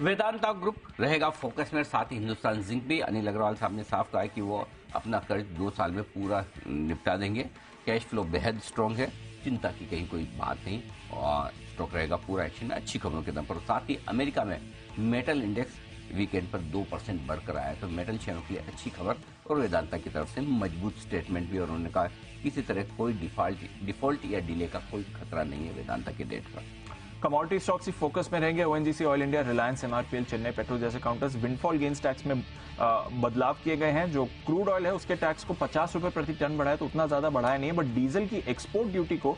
Vedanta group रहेगा focus में, साथ ही हिंदुस्तान जिंक भी। अनिल अग्रवाल साहब ने साफ कहा है कि वो अपना कर्ज 2 साल में पूरा निपटा देंगे। कैश फ्लो बेहद स्ट्रांग है, चिंता की कहीं कोई बात नहीं, और स्टॉक रहेगा पूरा एक्शन में अच्छी खबरों के दम पर। साथ ही अमेरिका में मेटल इंडेक्स वीकेंड पर 2% बढ़कर आया, तो मेटल शेयरों के लिए अच्छी खबर। और वेदांता की तरफ से मजबूत स्टेटमेंट भी, और उन्होंने कहा किसी तरह कोई डिफॉल्ट या डिले का कोई खतरा नहीं है वेदांता के डेट पर। कमोडिटी स्टॉक्स ही फोकस में रहेंगे। ONGC, oil India, Reliance, MRPL, Chennai petrol जैसे काउंटर्स। विंडफॉल गेन्स टैक्स में बदलाव किए गए हैं। जो क्रूड ऑयल है उसके टैक्स को 50 रुपए प्रति टन बढ़ाया, तो उतना ज्यादा बढ़ाया नहीं है, बट डीजल की एक्सपोर्ट ड्यूटी को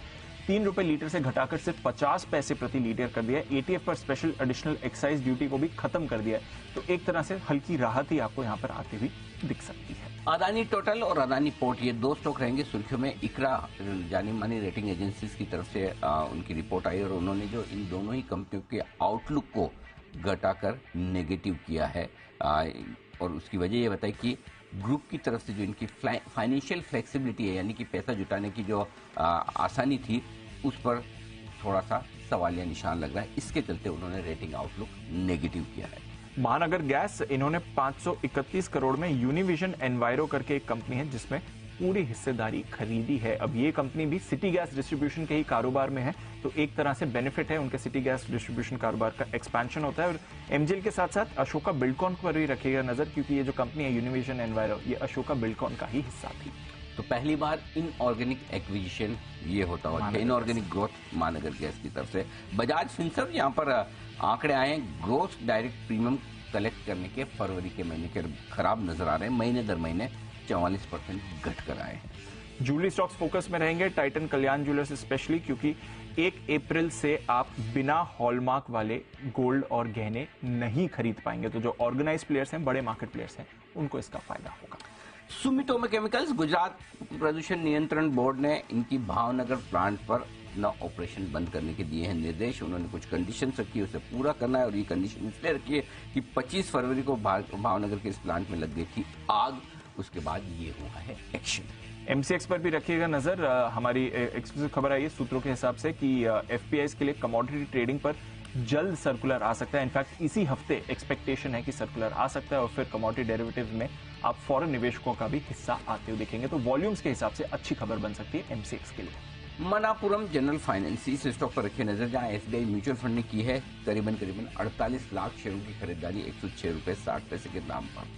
3 रुपए लीटर से घटाकर सिर्फ 50 पैसे प्रति लीटर कर दिया है। एटीएफ पर स्पेशल एडिशनल एक्साइज ड्यूटी को भी खत्म कर दिया है, तो एक तरह से हल्की राहत ही आपको यहाँ पर आती हुई दिख सकती है। अदानी टोटल और अदानी पोर्ट, ये 2 स्टॉक रहेंगे सुर्खियों में। इकरा जानी मानी रेटिंग एजेंसीज की तरफ से उनकी रिपोर्ट आई, और उन्होंने जो इन दोनों ही कंपनियों के आउटलुक को घटाकर नेगेटिव किया है, और उसकी वजह ये बताई कि ग्रुप की तरफ से जो इनकी फाइनेंशियल फ्लेक्सिबिलिटी है, यानी कि पैसा जुटाने की जो आसानी थी, उस पर थोड़ा सा सवालिया निशान लग रहा है। इसके चलते उन्होंने रेटिंग आउटलुक नेगेटिव किया है। महानगर गैस, इन्होंने 531 करोड़ में यूनिविजन एनवायरो करके एक कंपनी है जिसमें पूरी हिस्सेदारी खरीदी है। अब ये कंपनी भी सिटी गैस डिस्ट्रीब्यूशन के ही कारोबार में है, तो एक तरह से बेनिफिट है, उनके सिटी गैस डिस्ट्रीब्यूशन कारोबार का एक्सपेंशन होता है। और एमजीएल के साथ साथ अशोका बिल्डकॉन पर भी रखिएगा नजर, क्योंकि ये जो कंपनी है यूनिविजन एनवायरो, ये अशोका बिल्डकॉन का ही हिस्सा थी। तो पहली बार इनऑर्गेनिक एक्विजिशन ये होता हुआ, इनऑर्गेनिक ग्रोथ महानगर गैस की तरफ से। बजाज फिनसर्व यहाँ पर आंकड़े आए हैं, ग्रोथ डायरेक्ट प्रीमियम कलेक्ट करने के फरवरी के महीने के खराब नजर आ रहे हैं, महीने दर महीने 44% घट कर आए हैं। ज्वेलरी स्टॉक्स फोकस में रहेंगे। टाइटन कल्याण ज्वेलर्स स्पेशली, क्योंकि 1 अप्रैल से आप बिना हॉलमार्क वाले गोल्ड और गहने नहीं खरीद पाएंगे, तो जो ऑर्गेनाइज प्लेयर्स हैं, बड़े मार्केट प्लेयर्स हैं, उनको इसका फायदा होगा। सुमितोमो केमिकल्स, गुजरात प्रदूषण नियंत्रण बोर्ड ने इनकी भावनगर प्लांट पर अपना ऑपरेशन बंद करने के दिए हैं निर्देश। उन्होंने कुछ कंडीशन रखी है, उसे पूरा करना है, और ये कंडीशन इसलिए रखी है कि 25 फरवरी को भावनगर के इस प्लांट में लग गई थी आग, उसके बाद ये हुआ है एक्शन। एमसीएक्स पर भी रखिएगा नजर। हमारी एक्सक्लूसिव खबर आई है सूत्रों के हिसाब से कि एफपीआई के लिए कमोडिटी ट्रेडिंग पर जल्द सर्कुलर आ सकता है। इनफैक्ट इसी हफ्ते एक्सपेक्टेशन है कि सर्कुलर आ सकता है, और फिर कमोडिटी डेरिवेटिव्स में आप फॉरेन निवेशकों का भी हिस्सा आते हुए देखेंगे, तो वॉल्यूम्स के हिसाब से अच्छी खबर बन सकती है एमसीएक्स के लिए। मनापुरम जनरल फाइनेंस, इस स्टॉक पर रखिए नजर, जहां एसबीआई म्यूचुअल फंड ने की है करीबन 48 लाख शेयरों की खरीदारी 106 रुपए 60 पैसे के दाम पर।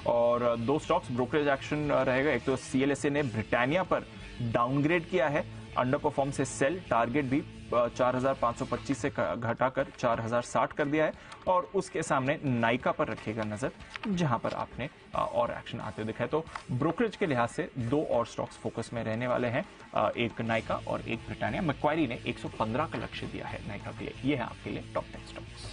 और 2 स्टॉक्स ब्रोकरेज एक्शन रहेगा। एक तो सीएलएसए ने ब्रिटानिया पर डाउनग्रेड किया है, अंडर परफॉर्म से सेल, टारगेट भी 4525 से घटाकर 4060 कर दिया है। और उसके सामने नाइका पर रखिएगा नजर, जहां पर आपने और एक्शन आते हुए दिखा है। तो ब्रोकरेज के लिहाज से 2 और स्टॉक्स फोकस में रहने वाले हैं, एक नाइका और एक ब्रिटानिया। मैक्वायरी ने 115 का लक्ष्य दिया है नाइका के लिए। ये है आपके लिए टॉप 10 स्टॉक्स।